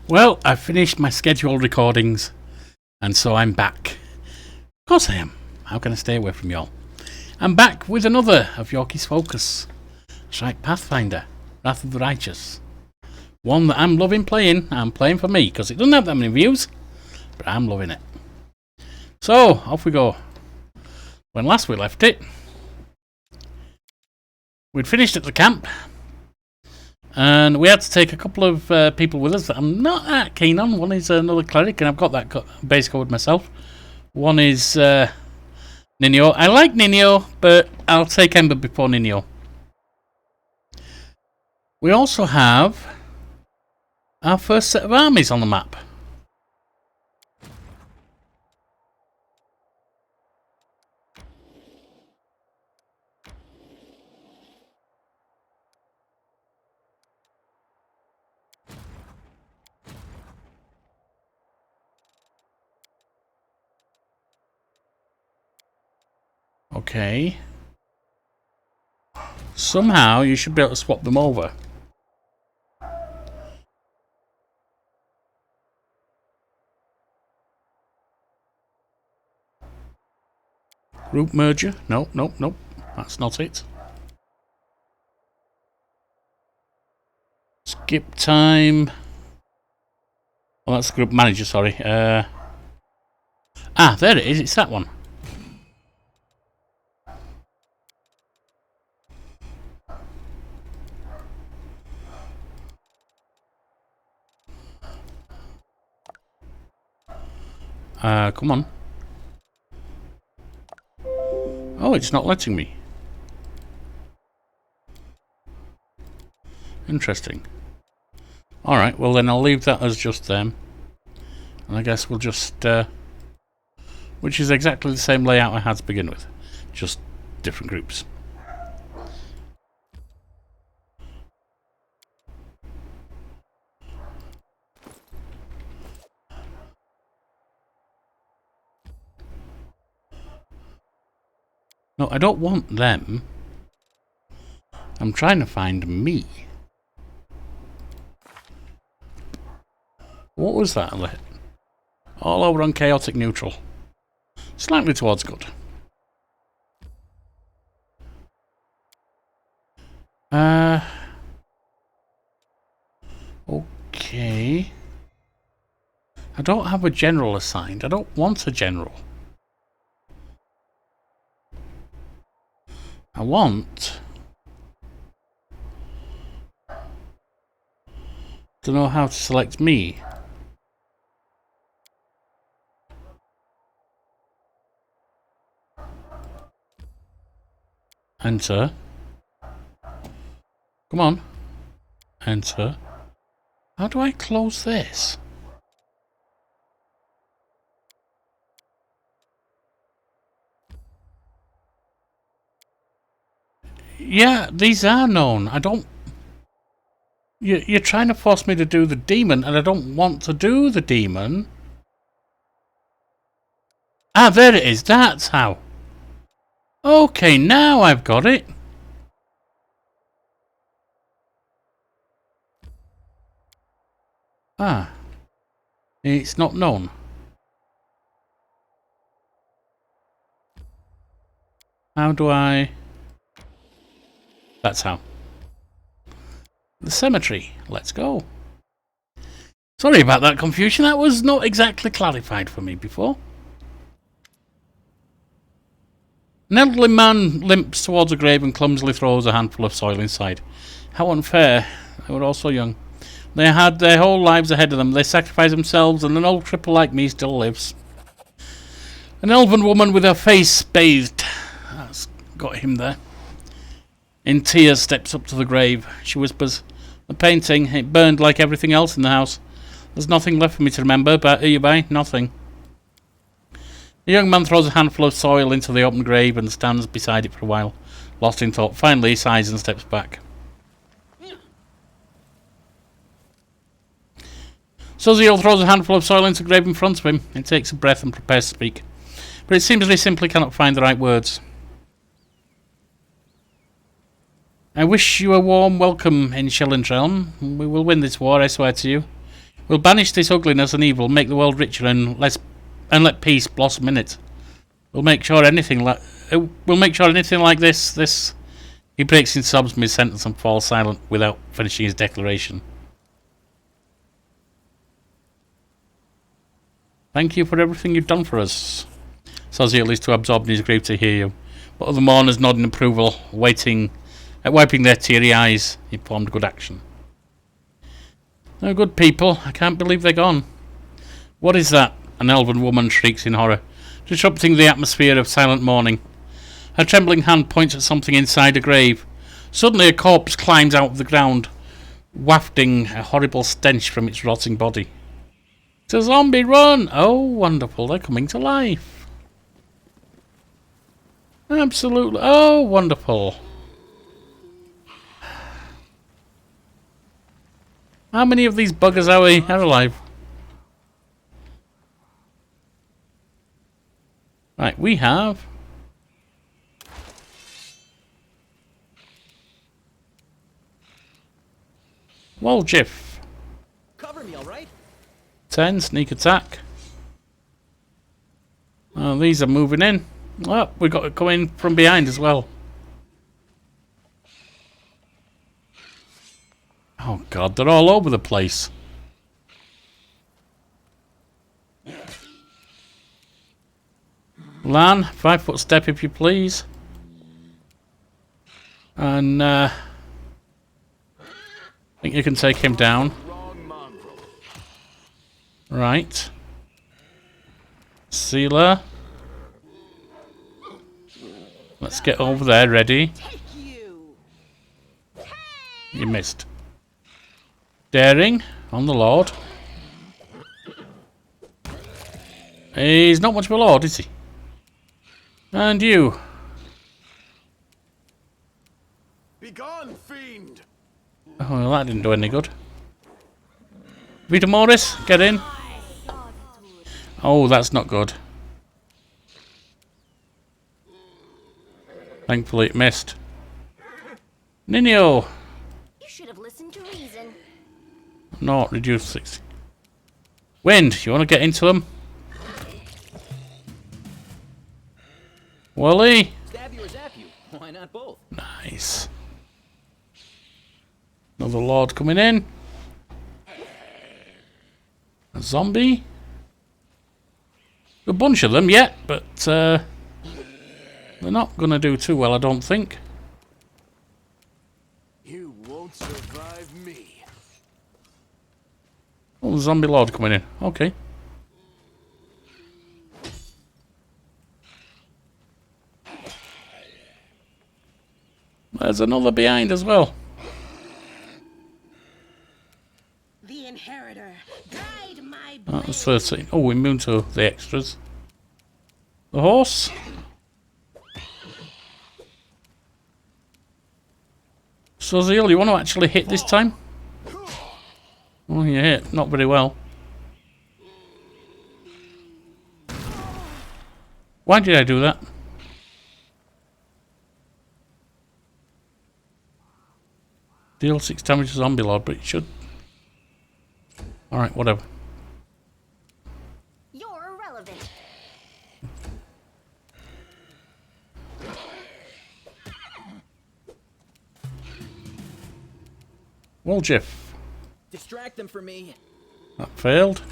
Well, I've finished my scheduled recordings, and so I'm back. Of course I am. How can I stay away from y'all? I'm back with another of Yorkie's Focus. That's right, Pathfinder, Wrath of the Righteous. One that I'm loving playing. I'm playing for me, because it doesn't have that many views, but I'm loving it. So, off we go. When last we left it, we'd finished at the camp, and we had to take a couple of people with us that I'm not that keen on. One is another cleric, and I've got that base covered myself. One is Ninio. I like Ninio, but I'll take Ember before Ninio. We also have our first set of armies on the map. Okay. Somehow you should be able to swap them over. Group merger? Nope. That's not it. Skip time. Oh, that's group manager, sorry. There it is. It's that one. Come on. Oh, it's not letting me. Interesting. Alright, well then I'll leave that as just them. And I guess we'll just... which is exactly the same layout I had to begin with. Just different groups. No, I don't want them. I'm trying to find me. What was that? All over on chaotic neutral. Slightly towards good. Okay. I don't have a general assigned. I don't want a general. I want to know how to select me. Enter. Come on. Enter. How do I close this? Yeah, these are known. I don't... You're trying to force me to do the demon, and I don't want to do the demon. Ah, there it is. That's how. Okay, now I've got it. Ah. It's not known. How do I... That's how. The cemetery. Let's go. Sorry about that confusion. That was not exactly clarified for me before. An elderly man limps towards a grave and clumsily throws a handful of soil inside. How unfair. They were all so young. They had their whole lives ahead of them. They sacrificed themselves, and an old cripple like me still lives. An elven woman with her face bathed. That's got him there. In tears, steps up to the grave. She whispers, "The painting, it burned like everything else in the house. There's nothing left for me to remember, but you by nothing." The young man throws a handful of soil into the open grave and stands beside it for a while, lost in thought. Finally, he sighs and steps back. Suziel throws a handful of soil into the grave in front of him. He takes a breath and prepares to speak, but it seems he simply cannot find the right words. "I wish you a warm welcome in Shellentrealm. We will win this war, I swear to you. We'll banish this ugliness and evil, make the world richer, and let peace blossom in it. We'll make sure anything like this. He breaks in sobs mid-sentence and falls silent without finishing his declaration. Thank you for everything you've done for us. Soziel is too absorbed in his grief to hear you, but other mourners nod in approval, wiping their teary eyes. He performed good action. They're good people. I can't believe they're gone. What is that? An elven woman shrieks in horror, disrupting the atmosphere of silent mourning. Her trembling hand points at something inside a grave. Suddenly a corpse climbs out of the ground, wafting a horrible stench from its rotting body. It's a zombie, run! Oh, wonderful, they're coming to life. Absolutely, oh, wonderful. How many of these buggers are alive? Right, we have... Woljif. Cover me, all right? 10, sneak attack. Oh, these are moving in. Oh, we got to come in from behind as well. Oh god, they're all over the place. Lan, 5-foot step if you please. And I think you can take him down. Right. Sealer. Let's get over there, ready. You missed. Daring on the Lord. He's not much of a lord, is he? And you. Begone, fiend! Oh, well, that didn't do any good. Vita Morris, get in. Oh, that's not good. Thankfully it missed. Ninio. You should have listened to reason. Not reduce 60. Wind, you want to get into them? Wally. Stab you or zap you. Why not both? Nice. Another lord coming in. A zombie. A bunch of them yet, but they're not going to do too well, I don't think. You won't survive me. Oh, the zombie lord coming in. Okay. There's another behind as well. The inheritor, guide my That was 13. Oh, immune to the extras. The horse. Soziel, you want to actually hit this time? Oh, you hit. Not very well. Why did I do that? Deal 6 damage to zombie lord, but it should. Alright, whatever. You're irrelevant. Woljif. Distract them for me. That failed.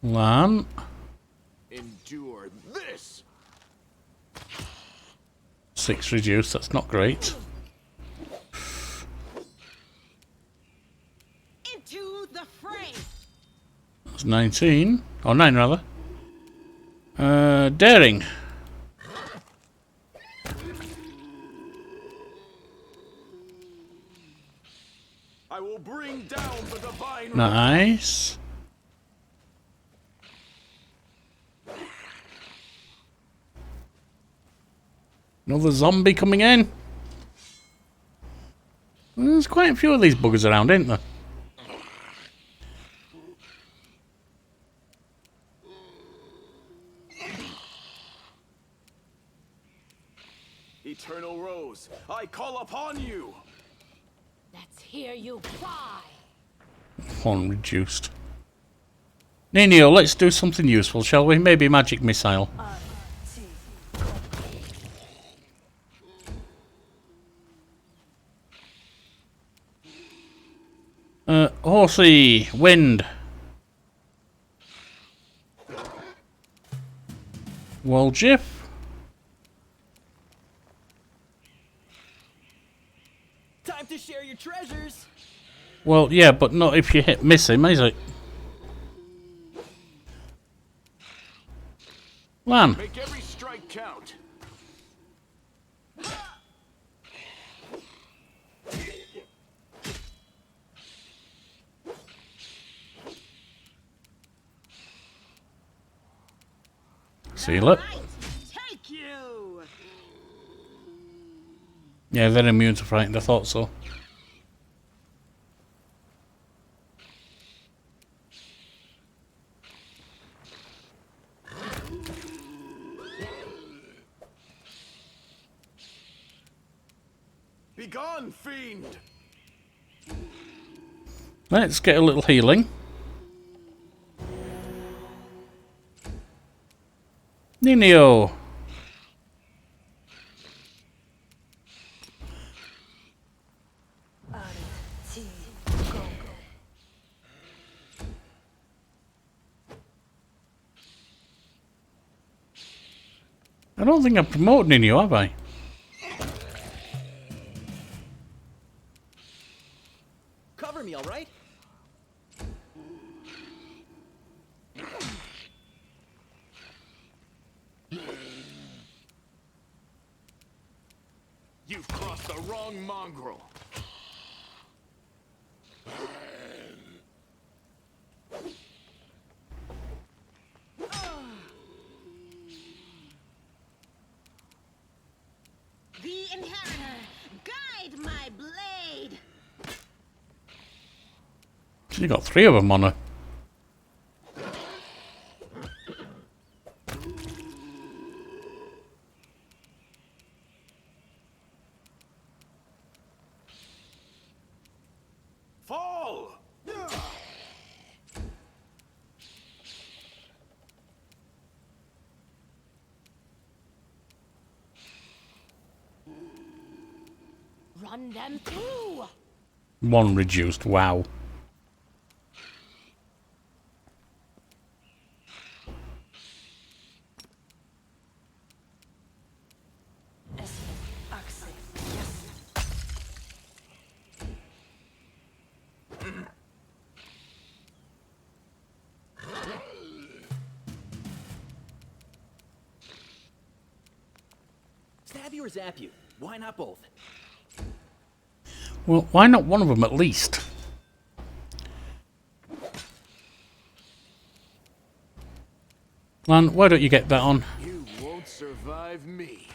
Lan. Endure this! 6 reduced, that's not great. Into the fray. That's 19. Or 9 rather. Daring. I will bring down the divine. Nice. Another zombie coming in. There's quite a few of these buggers around, ain't there? Eternal rose. heroes, I call upon you. Let's hear you cry. One reduced. Nino, let's do something useful, shall we? Maybe magic missile. Horsey, wind. Waljiff. Time to share your treasures. Well, yeah, but not if you miss him, is it? Lan. Make every strike count. Seal it. Take you. Yeah, they're immune to frightened, I thought so. Begone, fiend! Let's get a little healing. Nino. I don't think I've promoted Nino, have I? Cover me, all right? You've crossed the wrong mongrel. The inheritor, guide my blade. She's got 3 of them on her. Fall! Run them through. 1 reduced, wow. Stab you or zap you? Why not both? Well, why not one of them at least? Lan, why don't you get that on? You won't survive me.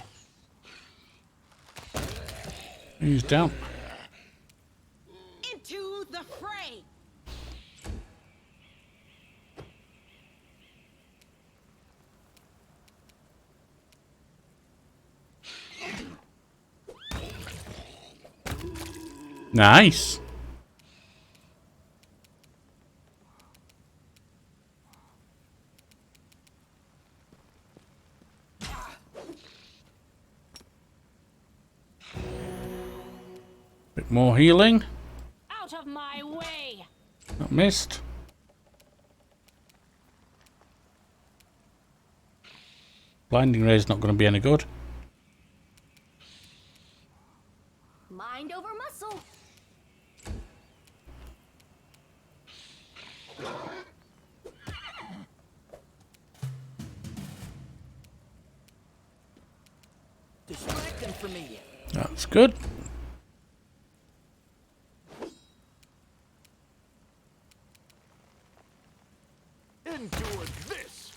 He's down. Into the fray. Nice. Bit more healing. Out of my way. Not missed. Blinding ray's not going to be any good. Mind over muscle. Distract them from me. That's good. Endure this!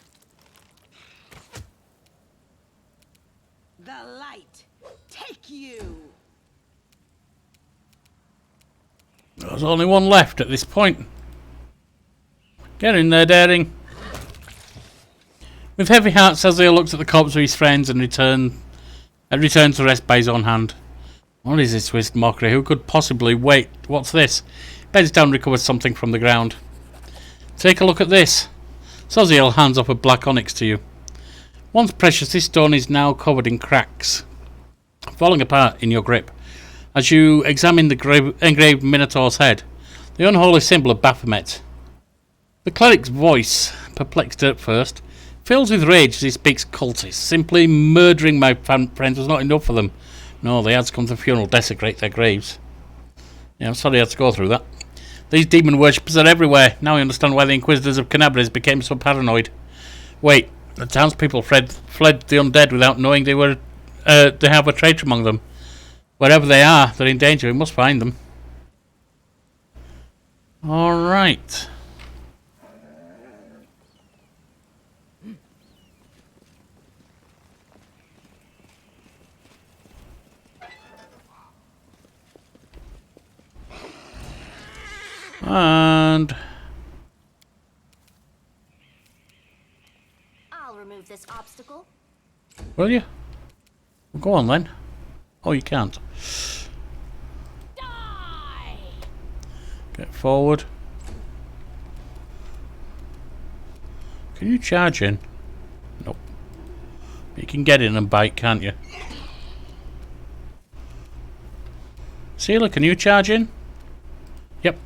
The light. Take you. There's only 1 left at this point. Get in there, Daring. With heavy heart, Sazia looked at the corpse of his friends and returned to rest by his own hand. What is this twisted mockery? Who could possibly... Wait, what's this? Bends down and recovers something from the ground. Take a look at this. Soziel hands up a black onyx to you. Once precious, this stone is now covered in cracks, falling apart in your grip. As you examine the engraved Minotaur's head, the unholy symbol of Baphomet. The cleric's voice, perplexed at first, fills with rage as he speaks cultists. Simply murdering my friends was not enough for them. No, they had to come to the funeral, desecrate their graves. Yeah, I'm sorry I had to go through that. These demon worshippers are everywhere. Now I understand why the Inquisitors of Canabres became so paranoid. Wait, the townspeople fled the undead without knowing they have a traitor among them. Wherever they are, they're in danger. We must find them. Alright. And I'll remove this obstacle. will you? Well, go on then. Oh, you can't. Die! Get forward. Can you charge in? Nope. You can get in and bite, can't you? Sealer, can you charge in? Yep.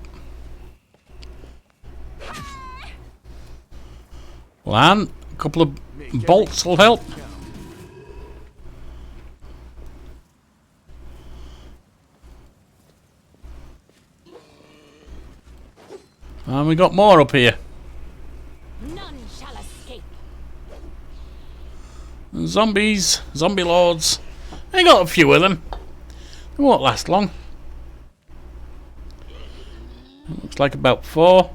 Lan, a couple of bolts will help. And we got more up here. None shall escape. Zombies, zombie lords. I got a few of them. They won't last long. Looks like about 4,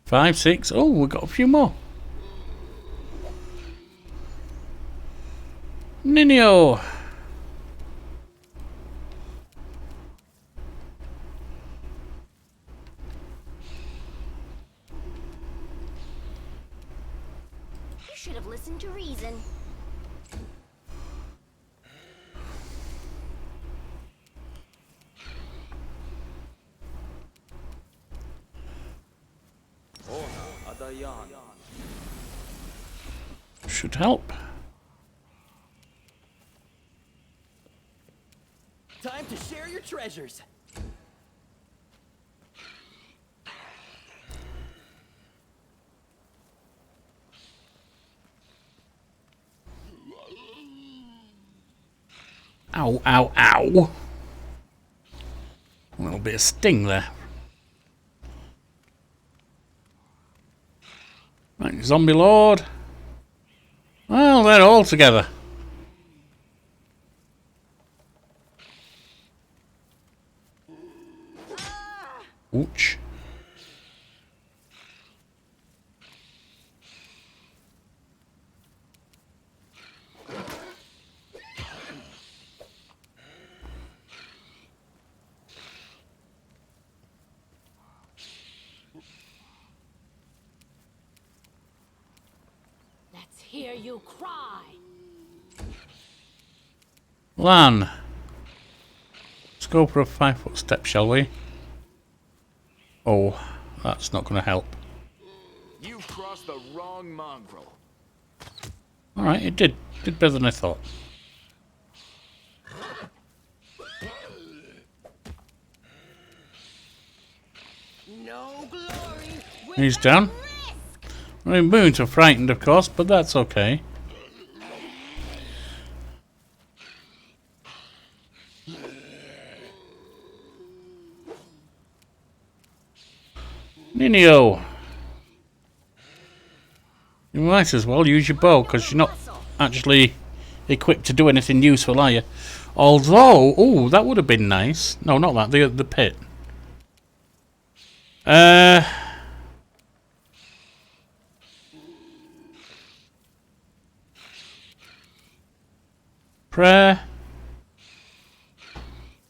5, 6. Oh, we've got a few more. Ninio. You should have listened to reason. Should help. Time to share your treasures. Ow, ow, ow. A little bit of sting there. Right, zombie lord. Well, they're all together. Ouch. Let's hear you cry. Lan. Let's go for a 5-foot step, shall we? Oh, that's not going to help. You crossed the wrong mongrel. Alright, it did. Did better than I thought. No glory. He's down. I mean, Moons are frightened, of course, but that's okay. Ninio. You might as well use your bow, because you're not actually equipped to do anything useful, are you? Although, oh, that would have been nice. No, not that, the pit. Prayer.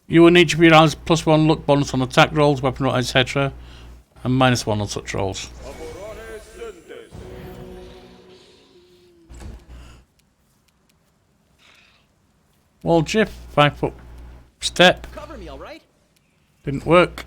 You and each of you has +1 luck bonus on attack rolls, weapon rolls, etc. And -1 on such rolls. Wall jiff, 5 foot step. Cover me, all right? Didn't work.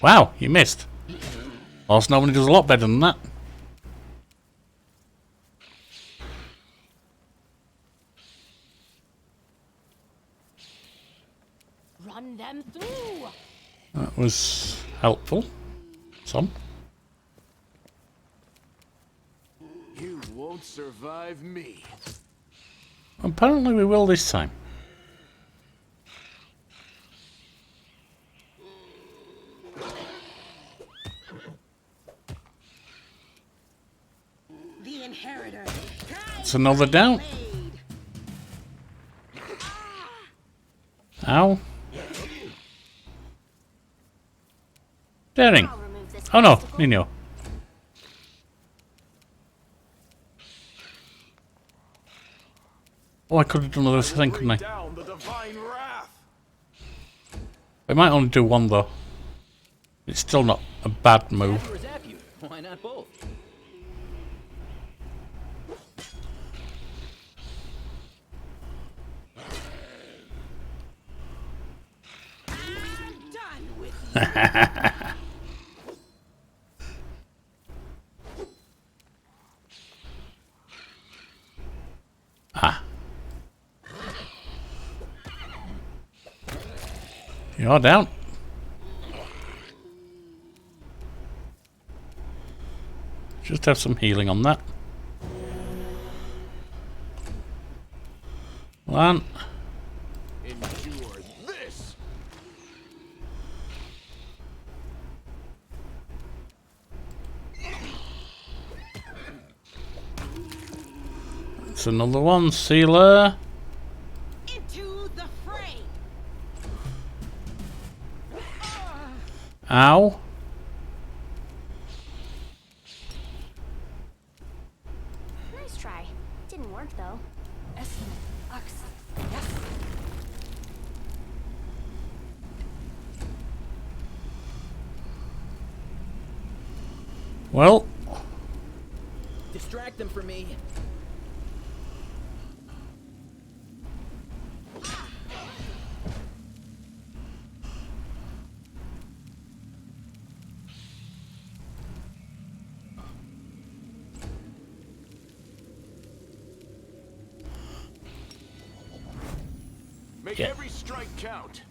Wow, you missed. Horse normally does a lot better than that. Run them through. That was helpful. Some. You won't survive me. Apparently we will this time. The inheritor. It's another down. Ow. Daring. I'll remove this Oh no, obstacle. Nino. Oh, I could have done another thing, couldn't I? Bring down the divine wrath. I might only do one though. It's still not a bad move. Zap you or zap you? Why not both? I'm done with you. You're down. Just have some healing on that. One. Endure this. It's another one. Sealer. Into the fray. Ow. Nice try. Didn't work though. Well, Distract them for me. Make Yeah. every strike count.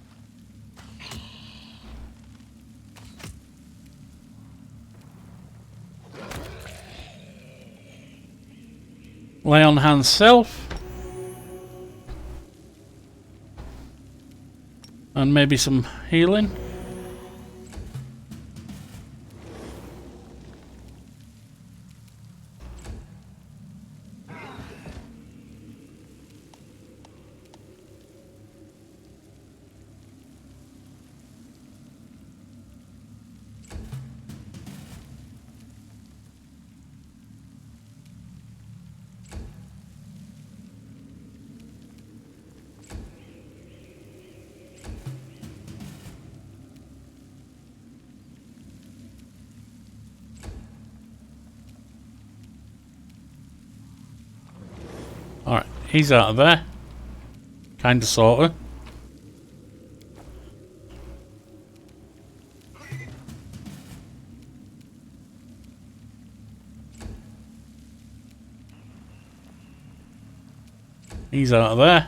lay on hand self. And maybe some healing. Alright, he's out of there. Kinda sorta. He's out of there.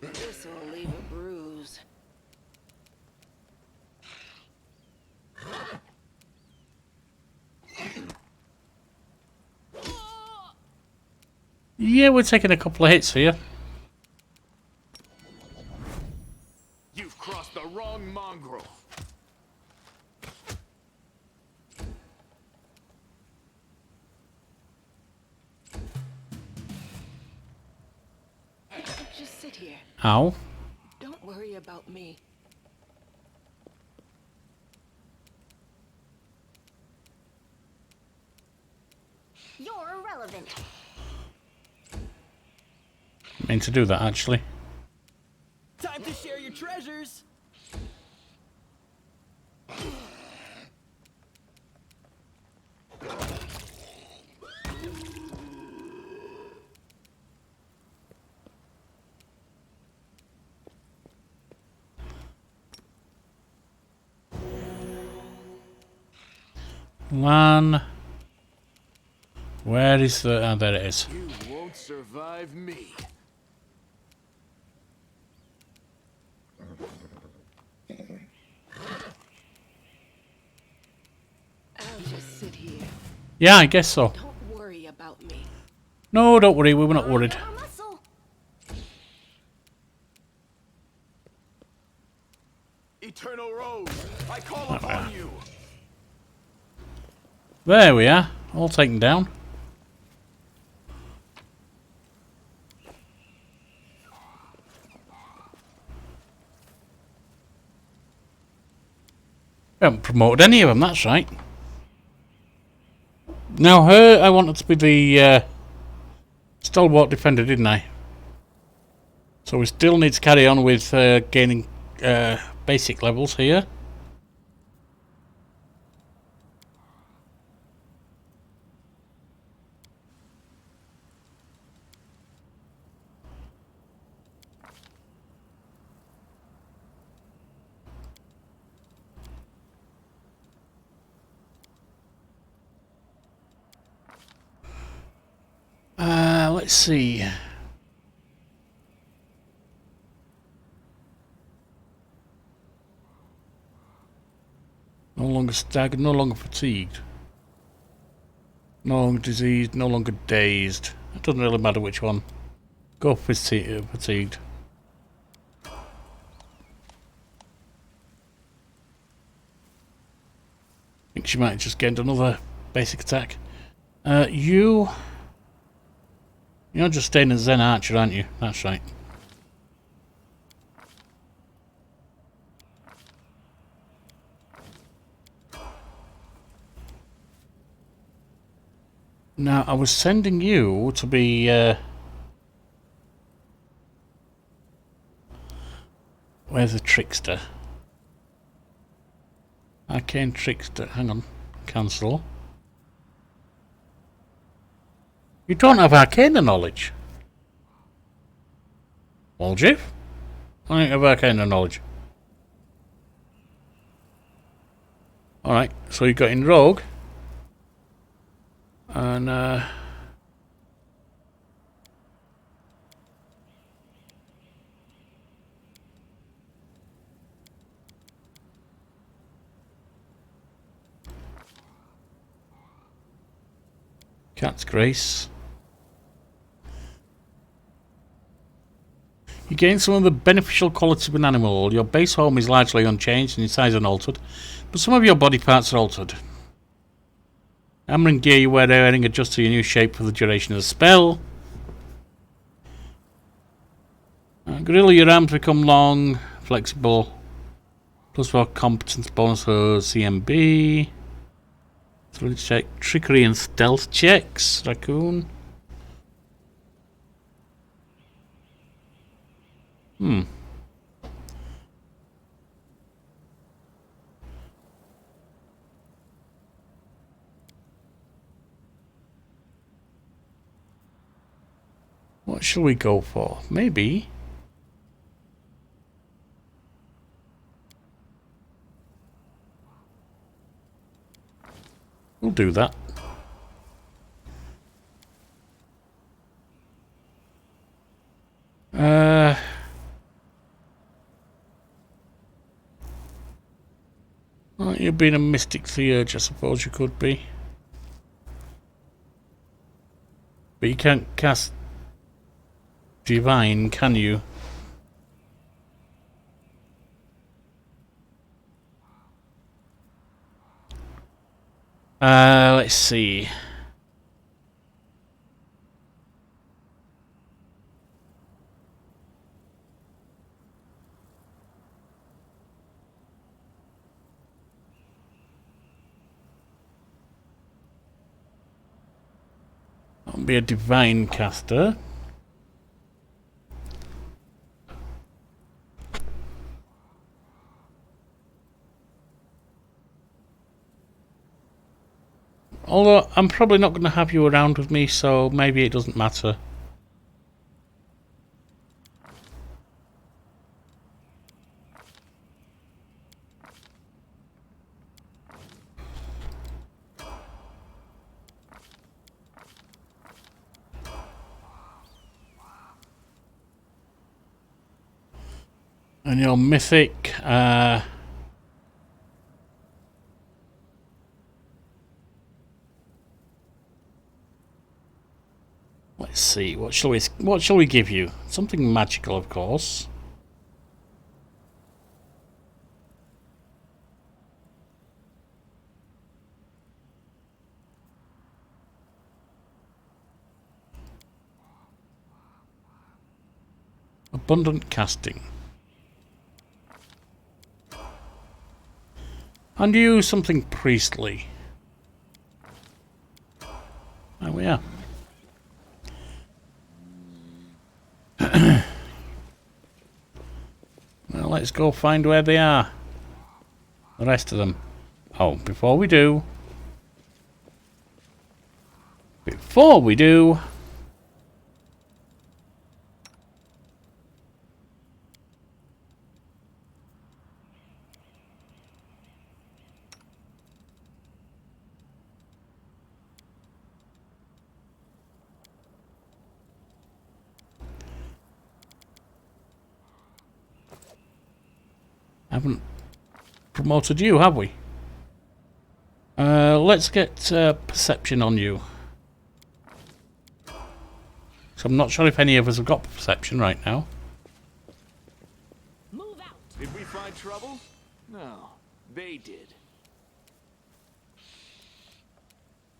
This will leave a bruise. Yeah, we're taking a couple of hits here. You've crossed the wrong mongrel. Just sit here. Ow. Don't worry about me. irrelevant. I mean to do that, actually. Time to share your treasures. Lan. Where is the... Ah, there it is. You won't survive me. I'll just sit here. Yeah, I guess so. Don't worry about me. No, don't worry. We were not worried. I'm a muscle. Eternal Rose, I call upon you. There we are. All taken down. We haven't promoted any of them, that's right. Now, her, I wanted to be the stalwart defender, didn't I? So we still need to carry on with gaining basic levels here. Let's see. No longer staggered, no longer fatigued. No longer diseased, no longer dazed. It doesn't really matter which one. Go for fatigued. I think she might have just gained another basic attack. You're just staying as Zen Archer, aren't you? That's right. Now, I was sending you to be... where's the Trickster? Arcane Trickster. Hang on. Cancel. You don't have Arcane knowledge. Waljiv? I don't have Arcane knowledge. Alright, so you got in Rogue. And Cat's Grace. You gain some of the beneficial qualities of an animal. Your base home is largely unchanged and your size unaltered, but some of your body parts are altered. Armor and gear you wear wearing adjust to your new shape for the duration of the spell. Gorilla, your arms become long, flexible. +4 competence bonus for CMB. Check trickery and stealth checks. Raccoon. What shall we go for? Maybe. We'll do that. Well, you're being a mystic theurge, I suppose you could be. But you can't cast Divine, can you? Let's see. be a divine caster. Although I'm probably not going to have you around with me, so maybe it doesn't matter. And your mythic, let's see, what shall we give you? Something magical, of course. Abundant casting. And you something priestly. There we are. Well, let's go find where they are. The rest of them. Oh, before we do... Haven't promoted you, have we? Let's get perception on you. So I'm not sure if any of us have got perception right now. Move out. Did we find trouble? No, they did.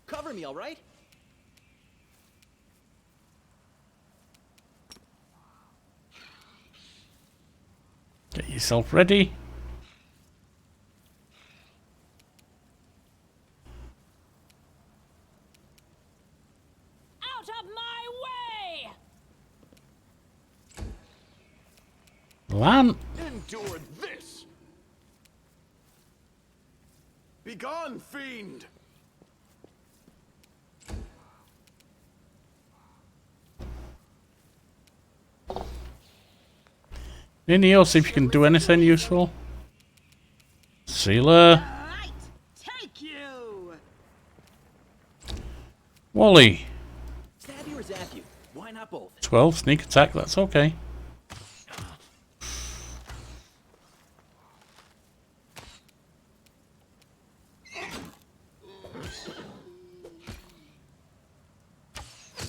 Cover me, all right? Get yourself ready. Out of my way! Lan. Endure this! Begone, fiend! Ninio, see if you can do anything useful. Sealer. Right! Take you! Wally. Stab you or zap you? Why not both? 12, sneak attack, that's okay.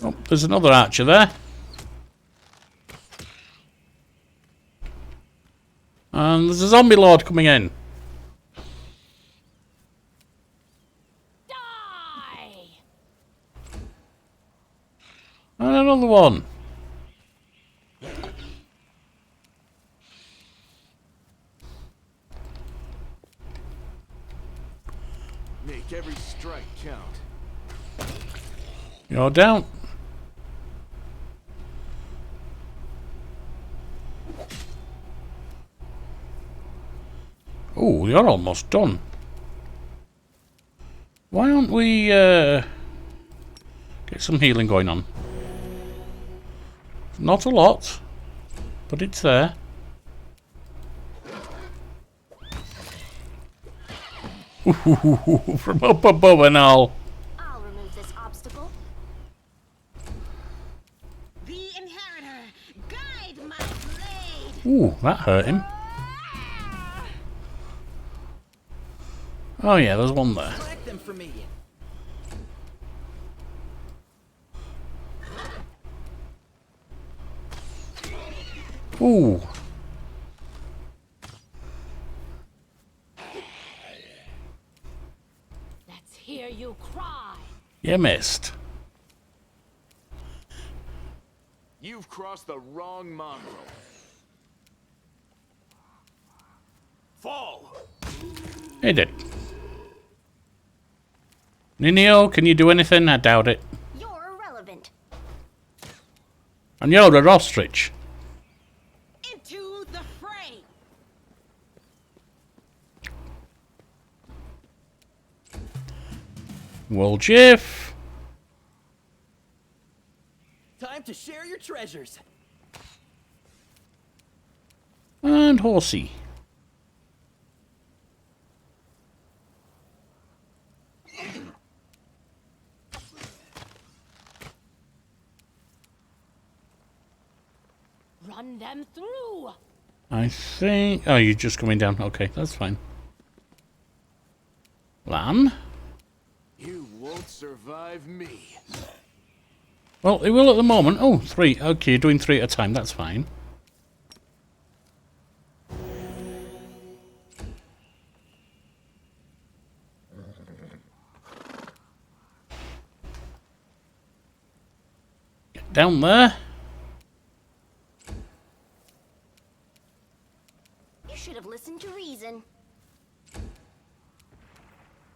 Oh, there's another archer there. And there's a zombie lord coming in. Die! And another one. Make every strike count. You're down. Oh, you're almost done. Why don't we get some healing going on? Not a lot, but it's there. From up above and all. I'll remove this obstacle. The inheritor, guide my blade! Ooh, that hurt him. Oh yeah, there's one there. Collect them for me. Ooh. Let's hear you cry! You missed. You've crossed the wrong mongrel. Fall! He did. Ninio, can you do anything? I doubt it. You're irrelevant. And you're an ostrich. Into the fray. Well, Jiff. Time to share your treasures. And Horsey. Run them through. I think... Oh, you're just coming down. Okay, that's fine. Lan? You won't survive me. Well, it will at the moment. Oh, 3. Okay, you're doing 3 at a time. That's fine. Get down there. You should have listened to reason.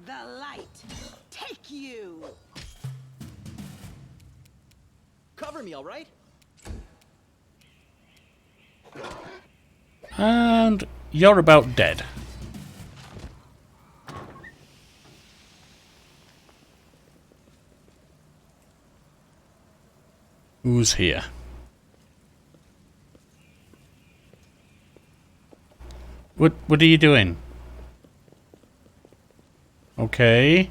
The light. Take you. Cover me, all right? And you're about dead. Who's here? What are you doing? Okay.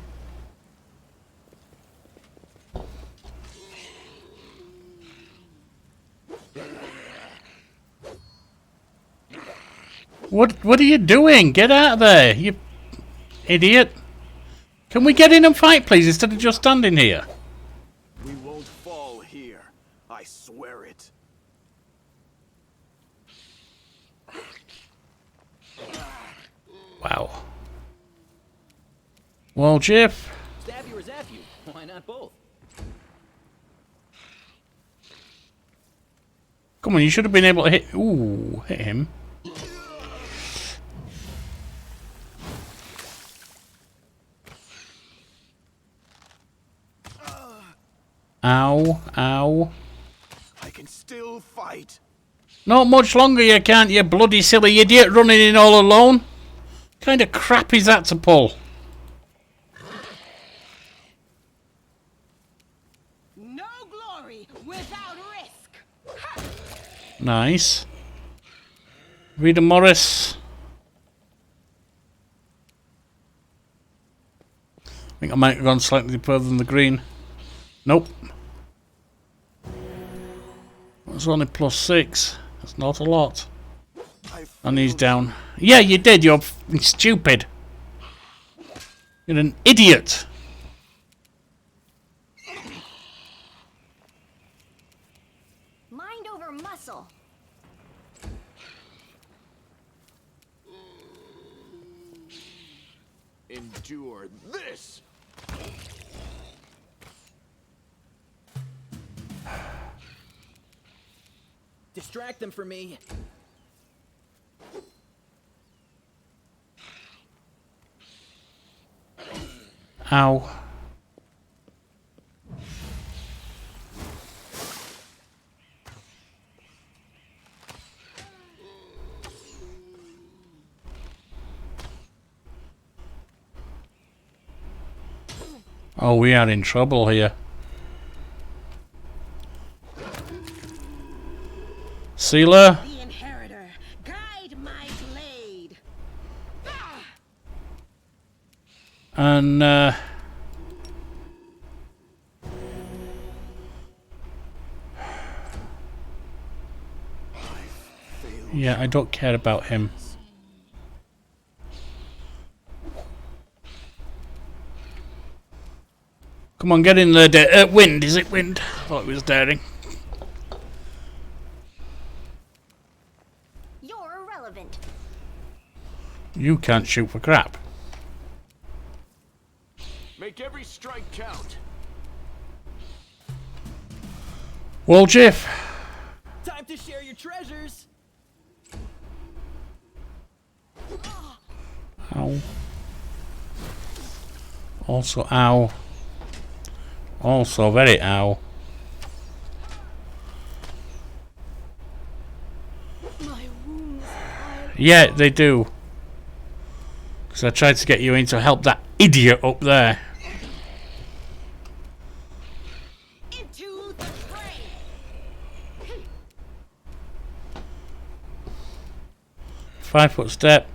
What are you doing? Get out of there, you idiot. Can we get in and fight, please, instead of just standing here? We won't fall here. I swear it. Wow. Well, Jiff. Stab you or zap you? Why not both? Come on, you should have been able to hit... Ooh, hit him. Ow, ow. I can still fight. Not much longer you can't, you bloody silly idiot running in all alone. What kind of crap is that to pull? No glory without risk. Ha! Nice. Rita Morris. I think I might have gone slightly further than the green. Nope. It's only +6. That's not a lot. And he's down. Yeah, you did. You're f***ing stupid. You're an idiot. Mind over muscle. Endure this. Distract them for me. Ow. Oh, we are in trouble here. Sealer. The inheritor, guide my blade. Ah! And yeah, I don't care about him. Come on, get in there, Wind, is it Wind? I thought it was Daring. You're irrelevant. You can't shoot for crap. Make every strike count. Well, Jiff. Time to share your treasures. Ow. Also, ow. Also, very ow. Yeah, they do. Because I tried to get you in to help that idiot up there. Into the fray. 5-foot step.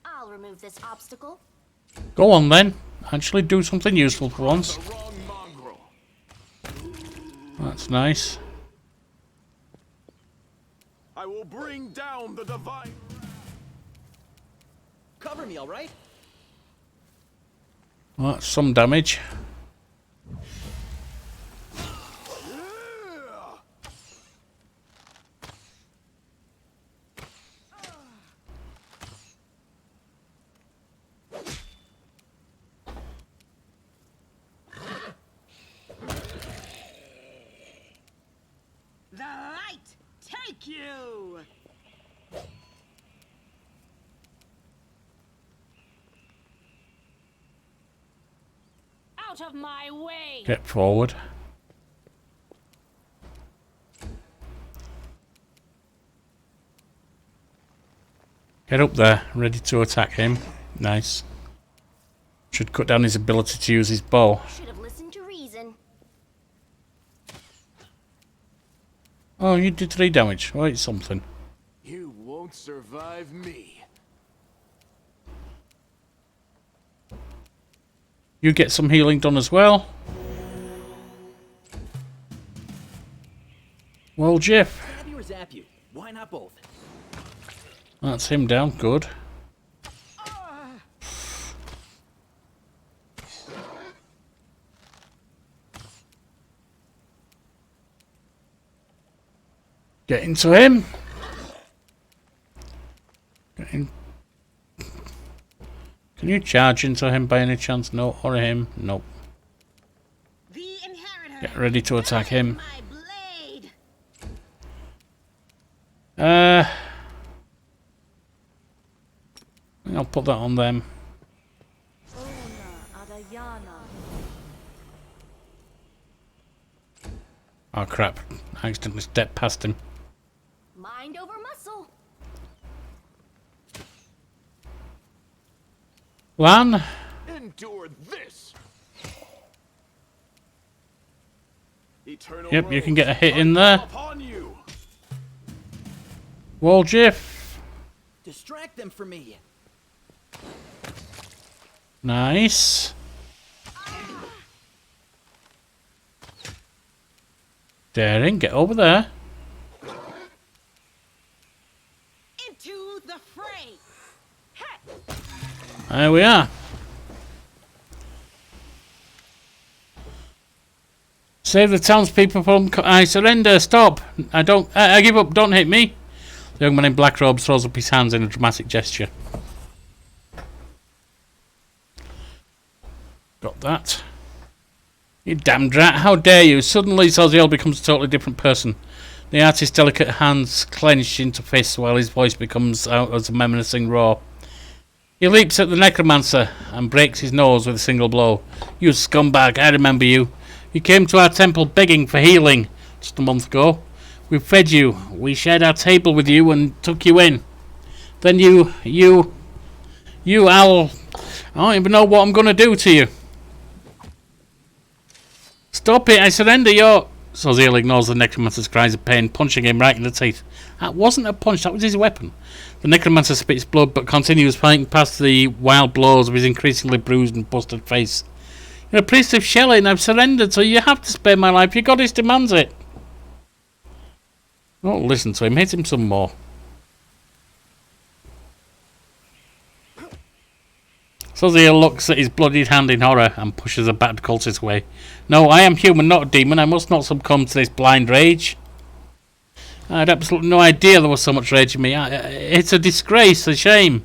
I'll remove this obstacle. Go on then. Actually do something useful for once. The wrong mongrel. That's nice. I will bring down the divine. Cover me, all right? Well, that's some damage. The light take you. Out of my way. Get forward. Get up there, ready to attack him. Nice. Should cut down his ability to use his bow. Should have listened to reason. Oh, you did 3 damage. Oh, it's something. You won't survive me. You get some healing done as well. Well, Jeff. Stab you or zap you? Why not both? That's him down. Good. Get into him. Get in. Can you charge into him by any chance? No. Or him? Nope. The inheritor. Get ready to attack him. My blade. I think I'll put that on them. Oh crap. I accidentally stepped past him. Mind over muscle. Lan? Endure this. Eternal Yep, you can rose, get a hit I in there. call upon you. Wall Jiff. Distract them for me. Nice. Daring, get over there. Into the fray. There we are. Save the townspeople from... I surrender, stop. I give up, don't hit me. The young man in black robes throws up his hands in a dramatic gesture. Got that. You damned rat, how dare you? Suddenly Zaziel becomes a totally different person. The artist's delicate hands clench into fists while his voice becomes out as a menacing roar. He leaps at the necromancer and breaks his nose with a single blow. You scumbag, I remember you. You came to our temple begging for healing just a month ago. We fed you, we shared our table with you and took you in. Then you, Al, I don't even know what I'm going to do to you. Stop it, I surrender your... Zaziel ignores the necromancer's cries of pain, punching him right in the teeth. That wasn't a punch, that was his weapon. The necromancer spits blood but continues fighting past the wild blows of his increasingly bruised and busted face. You're a priest of Shelley and I've surrendered, so you have to spare my life. Your goddess demands it. Don't listen to him, hit him some more. Zaziel looks at his bloodied hand in horror and pushes a battered cultist away. No, I am human, not a demon. I must not succumb to this blind rage. I had absolutely no idea there was so much rage in me. It's a disgrace, a shame.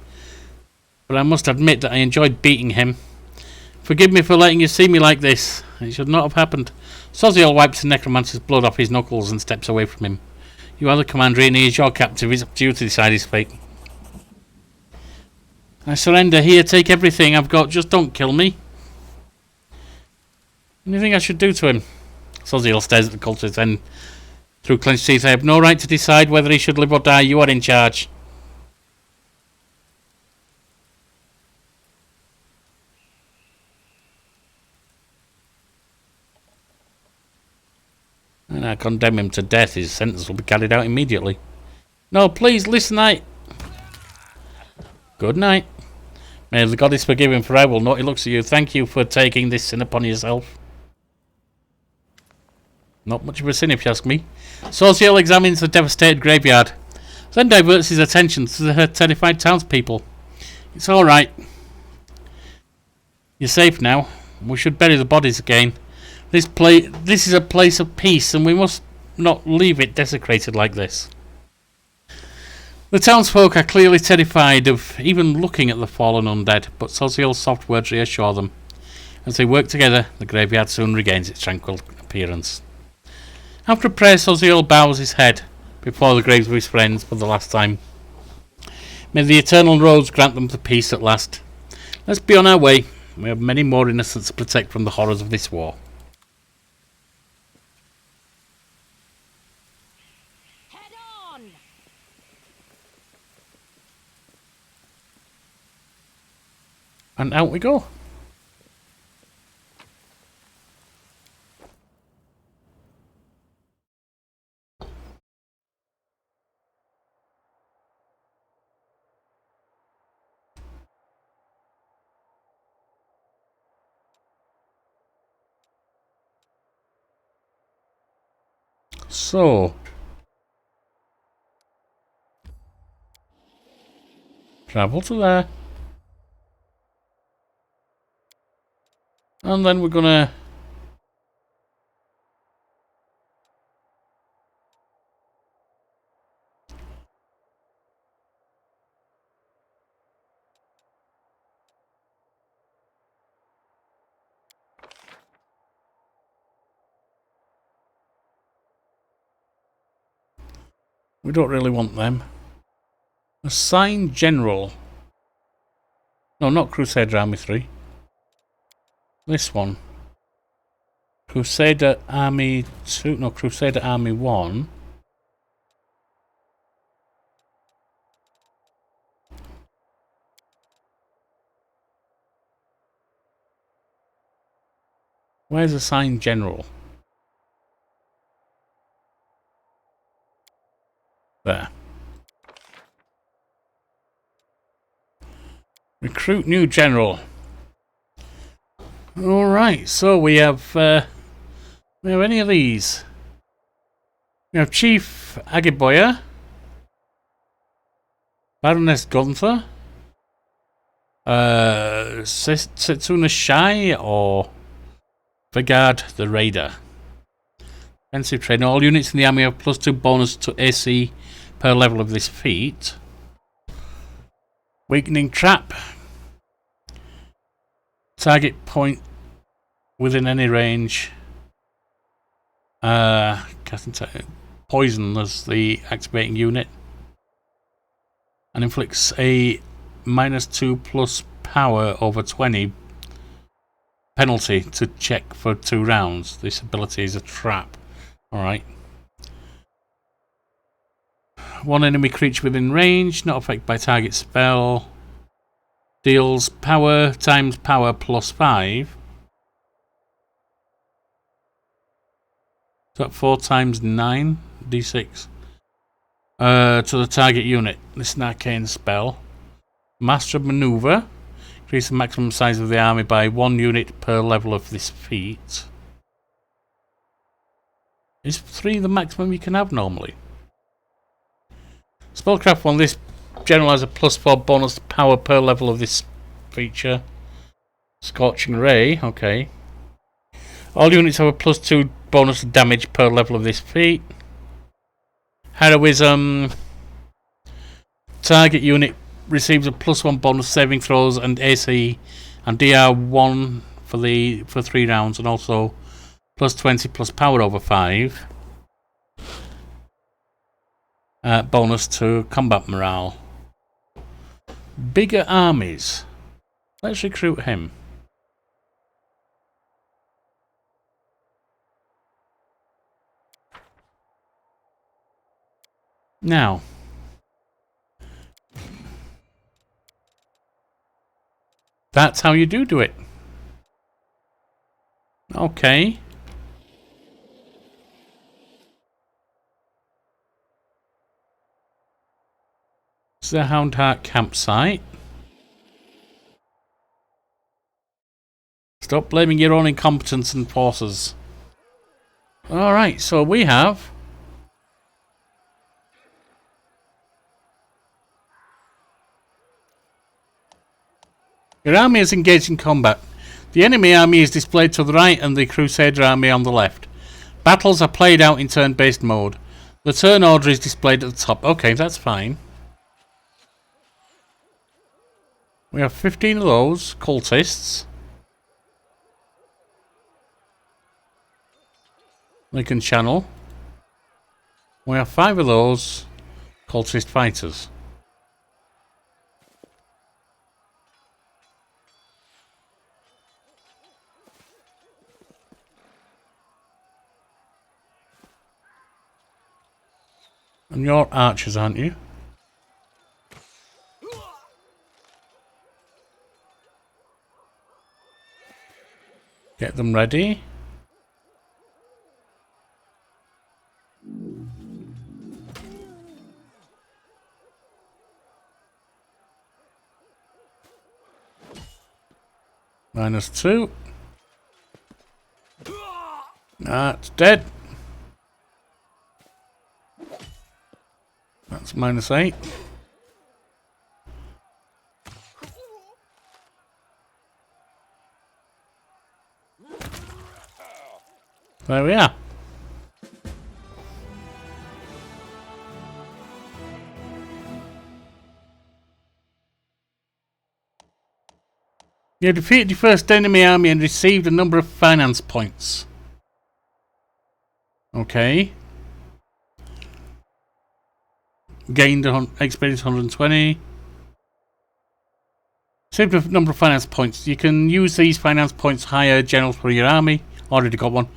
But I must admit that I enjoyed beating him. Forgive me for letting you see me like this. It should not have happened. Zaziel wipes the necromancer's blood off his knuckles and steps away from him. You are the commander and he is your captive. It's up to you to decide his fate. I surrender. Here, take everything I've got. Just don't kill me. Anything I should do to him? Soziel stares at the cultist and through clenched teeth. I have no right to decide whether he should live or die. You are in charge. And I condemn him to death. His sentence will be carried out immediately. No, please, listen, Good night. May the goddess forgive him, for I will not. He looks at you. Thank you for taking this sin upon yourself. Not much of a sin, if you ask me. Soziel examines the devastated graveyard, then diverts his attention to her terrified townspeople. It's all right. You're safe now. We should bury the bodies again. This is a place of peace, and we must not leave it desecrated like this. The townsfolk are clearly terrified of even looking at the fallen undead, but Soziel's soft words reassure them. As they work together, the graveyard soon regains its tranquil appearance. After prayer, Soziel bows his head before the graves of his friends for the last time. May the eternal roads grant them the peace at last. Let's be on our way. We have many more innocents to protect from the horrors of this war. Head on! And out we go. So, travel to there. And then we're gonna we don't really want them. Assign General. No, not Crusader Army 3. This one. Crusader Army 2. No, Crusader Army 1. Where's Assign General? There. Recruit new general. Alright, so we have any of these. We have Chief Agiboya, Baroness Gunther, Setsuna Shai, or Vigard the Raider. Offensive training. All units in the army have +2 bonus to AC per level of this feat. Weakening trap. Target point within any range. Poison as the activating unit. And inflicts a -2 + power over 20 penalty to check for 2 rounds. This ability is a trap. Alright. One enemy creature within range, not affected by target spell. Deals power times power +5. Is that 4 times 9? D6. To the target unit. This is an arcane spell. Master of Maneuver. Increase the maximum size of the army by 1 unit per level of this feat. Is 3 the maximum you can have normally? Spellcraft 1. This general has a +4 bonus to power per level of this feature. Scorching Ray, okay. All units have a +2 bonus to damage per level of this feat. Heroism. Target unit receives a +1 bonus saving throws and AC and DR1 for 3 rounds, and also +20 + power over 5. bonus to combat morale. Bigger armies. Let's recruit him. Now, that's how you do it. Okay. It's the Houndheart campsite. Stop blaming your own incompetence and forces. Alright, so we have... Your army is engaged in combat. The enemy army is displayed to the right and the Crusader army on the left. Battles are played out in turn-based mode. The turn order is displayed at the top. Okay, that's fine. We have 15 of those cultists. They can channel. We have 5 of those cultist fighters. And you're archers, aren't you? Get them ready. -2. That's dead. That's -8. There we are. You defeated your first enemy army and received a number of finance points. Okay. Gained experience 120. Saved a number of finance points. You can use these finance points to hire generals for your army. Already got one.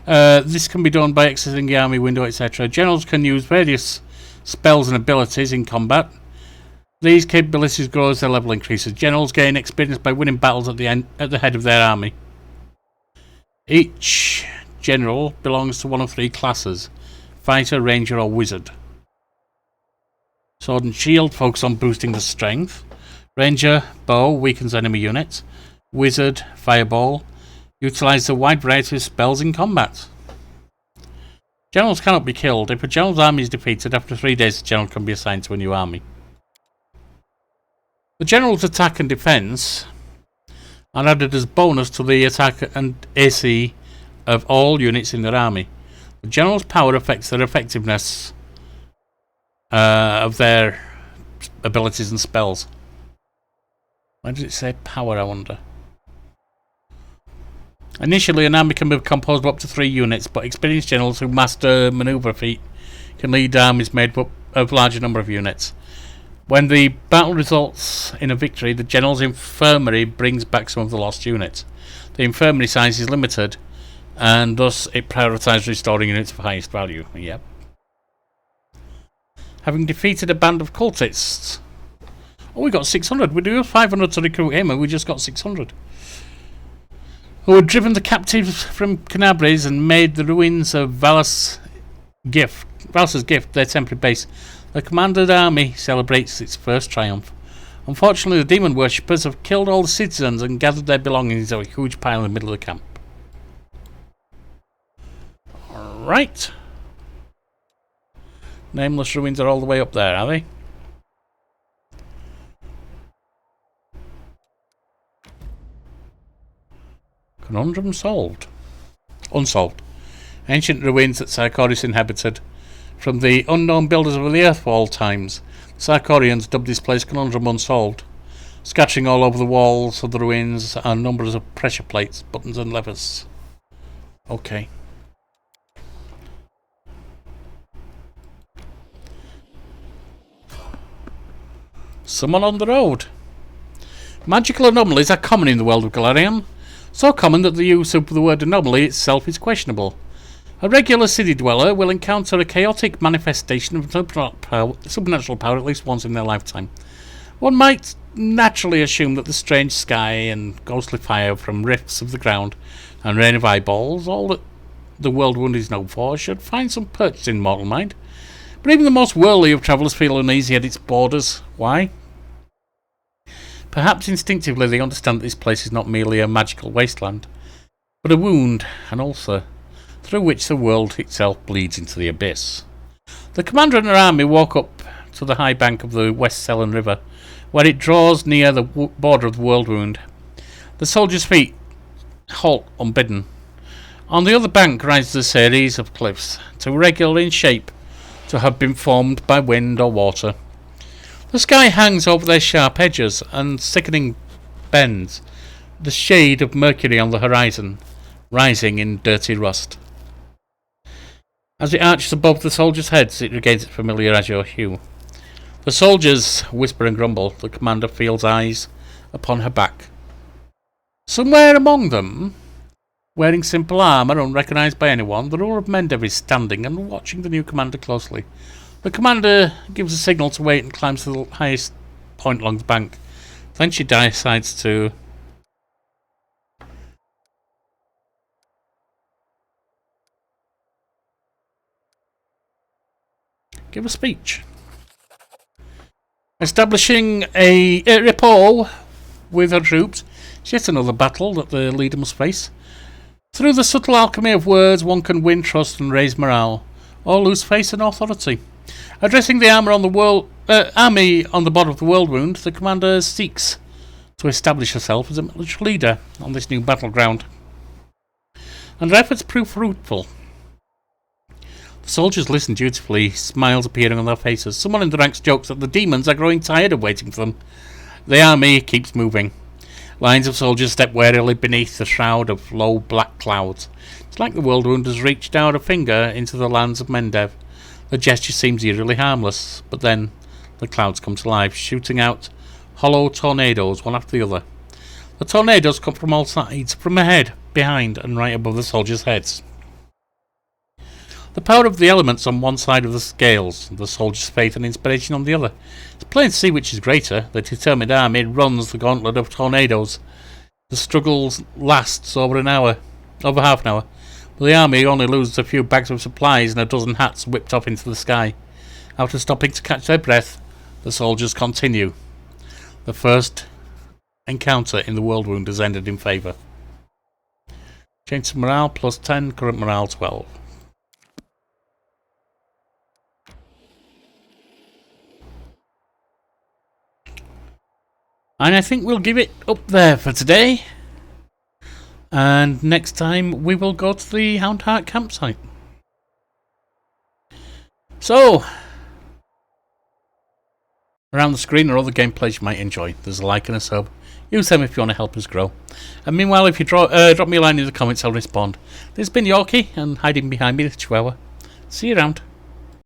This can be done by accessing the army window, etc. Generals can use various spells and abilities in combat. These capabilities grow as their level increases. Generals gain experience by winning battles at the head of their army. Each general belongs to one of 3 classes: fighter, ranger, or wizard. Sword and shield focus on boosting the strength. Ranger, bow, weakens enemy units. Wizard, fireball, utilize a wide variety of spells in combat. Generals cannot be killed. If a general's army is defeated, after 3 days the general can be assigned to a new army. The general's attack and defense are added as bonus to the attack and AC of all units in their army. The general's power affects their effectiveness of their abilities and spells. Why does it say power, I wonder? Initially, an army can be composed of up to 3 units, but experienced generals who master maneuver feat can lead armies made up of a larger number of units. When the battle results in a victory, the general's infirmary brings back some of the lost units. The infirmary size is limited, and thus it prioritises restoring units of highest value. Yep. Having defeated a band of cultists. Oh, we got 600. We do have 500 to recruit him, and we just got 600. Who had driven the captives from Canabres and made the ruins of Valas's gift their temporary base. The commanded army celebrates its first triumph. Unfortunately, the demon worshippers have killed all the citizens and gathered their belongings into a huge pile in the middle of the camp. Alright. Nameless ruins are all the way up there, are they? Conundrum solved. Unsolved. Ancient ruins that Sarkorius inhabited. From the unknown builders of the earth for all times, Sarkorians dubbed this place Conundrum Unsolved. Scattering all over the walls of the ruins are numbers of pressure plates, buttons and levers. Okay. Someone on the road. Magical anomalies are common in the world of Galarian. So common that the use of the word anomaly itself is questionable. A regular city dweller will encounter a chaotic manifestation of supernatural power at least once in their lifetime. One might naturally assume that the strange sky and ghostly fire from rifts of the ground and rain of eyeballs, all that the world wound is known for, should find some purchase in mortal mind. But even the most worldly of travellers feel uneasy at its borders. Why? Perhaps instinctively they understand that this place is not merely a magical wasteland, but a wound, an ulcer, through which the world itself bleeds into the abyss. The commander and her army walk up to the high bank of the West Selland River, where it draws near the border of the world wound. The soldiers' feet halt unbidden. On the other bank rises a series of cliffs, too irregular in shape to have been formed by wind or water. The sky hangs over their sharp edges and sickening bends, the shade of Mercury on the horizon, rising in dirty rust. As it arches above the soldiers' heads, it regains its familiar azure hue. The soldiers whisper and grumble. The commander feels eyes upon her back. Somewhere among them, wearing simple armour, unrecognised by anyone, the ruler of Mendev is standing and watching the new commander closely. The commander gives a signal to wait and climbs to the highest point along the bank. Then she decides to give a speech. Establishing a rapport with her troops, it's yet another battle that the leader must face. Through the subtle alchemy of words, one can win trust and raise morale, or lose faith and authority. Addressing the army on the bottom of the world wound, the commander seeks to establish herself as a military leader on this new battleground, and her efforts prove fruitful. The soldiers listen dutifully, smiles appearing on their faces. Someone in the ranks jokes that the demons are growing tired of waiting for them. The army keeps moving. Lines of soldiers step warily beneath the shroud of low black clouds. It's like the world wound has reached out a finger into the lands of Mendev. The gesture seems eerily harmless, but then the clouds come to life, shooting out hollow tornadoes one after the other. The tornadoes come from all sides, from ahead, behind, and right above the soldiers' heads. The power of the elements on one side of the scales, the soldiers' faith and inspiration on the other. It's plain to see which is greater. The determined army runs the gauntlet of tornadoes. The struggle lasts over half an hour. But the army only loses a few bags of supplies and a dozen hats whipped off into the sky. After stopping to catch their breath, the soldiers continue. The first encounter in the world wound has ended in favour. Change to morale plus 10, current morale 12. And I think we'll give it up there for today. And next time we will go to the Houndheart campsite. So, around the screen are other gameplays you might enjoy. There's a like and a sub. Use them if you want to help us grow. And meanwhile, if you drop me a line in the comments, I'll respond. This has been Yorkie, and hiding behind me the Chihuahua. See you around.